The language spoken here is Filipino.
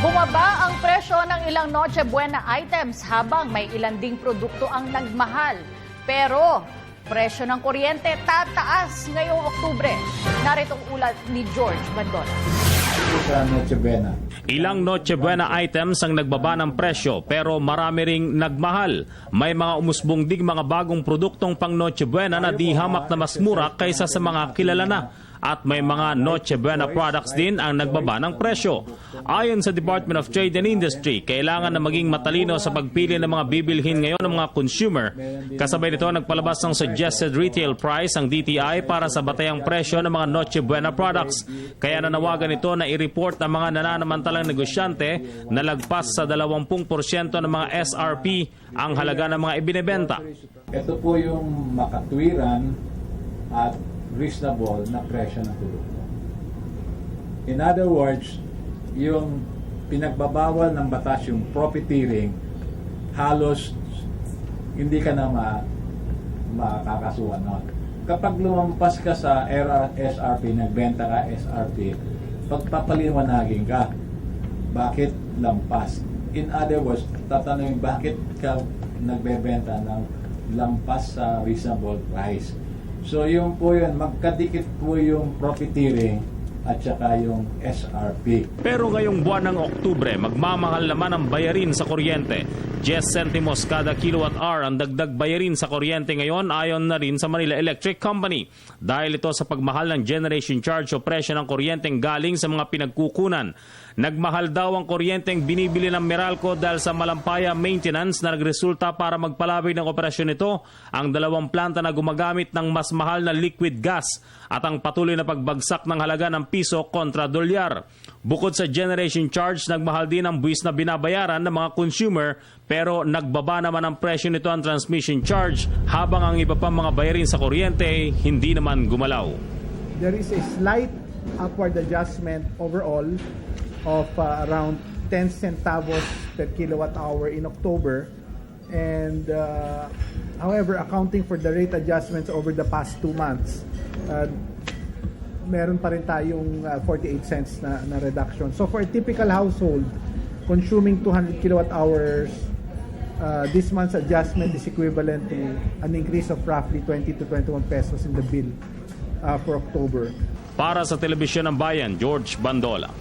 Bumaba ang presyo ng ilang Noche Buena items habang may ilan ding produkto ang nagmahal. Pero presyo ng kuryente tataas ngayong Oktubre. Narito ang ulat ni George Bandon. Sa Noche Buena. Ilang Noche Buena items ang nagbaba ng presyo pero marami ring nagmahal. May mga umusbong dig mga bagong produktong pang Noche Buena na di hamak na mas mura kaysa sa mga kilala na. At may mga Noche Buena products din ang nagbaba ng presyo. Ayon sa Department of Trade and Industry, kailangan na maging matalino sa pagpili ng mga bibilhin ngayon ng mga consumer. Kasabay nito, nagpalabas ng suggested retail price ang DTI para sa batayang presyo ng mga Noche Buena products. Kaya nanawagan ito na i-report ng mga nananamantalang negosyante na lagpas sa 20% ng mga SRP ang halaga ng mga ibinebenta. Ito po yung makatwiran at reasonable na presyo ng produkto. In other words, yung pinagbabawal ng batas, yung profiteering, halos hindi ka na makakasuhan nun. Kapag lumampas ka sa SRP, nagbenta ka SRP, pagpapaliwanagin ka, bakit lampas? In other words, tatanungin bakit ka nagbebenta ng lampas sa reasonable price. So yung po yun, magkadikit po yung profiteering at saka yung SRP. Pero ngayong buwan ng Oktubre, magmamahal naman ang bayarin sa kuryente. 10 centimos kada kilowatt-hour ang dagdag bayarin sa kuryente ngayon ayon na rin sa Manila Electric Company. Dahil ito sa pagmahal ng generation charge o presyo ng kuryenteng galing sa mga pinagkukunan. Nagmahal daw ang kuryenteng binibili ng Meralco dahil sa malampaya maintenance na nagresulta para magpalabig ng operasyon nito ang dalawang planta na gumagamit ng mas mahal na liquid gas at ang patuloy na pagbagsak ng halaga ng piso kontra dolyar. Bukod sa generation charge, nagmahal din ang buwis na binabayaran ng mga consumer pero nagbaba naman ang presyo nito ang transmission charge habang ang iba pang mga bayarin sa kuryente hindi naman gumalaw. There is a slight upward adjustment overall of around 10 centavos per kilowatt hour in October, and however, accounting for the rate adjustments over the past 2 months, meron pa rin tayong 48 cents na reduction. So for a typical household consuming 200 kilowatt hours, this month's adjustment is equivalent to an increase of roughly 20 to 21 pesos in the bill for October. Para sa Telebisyon ng Bayan, George Bandola.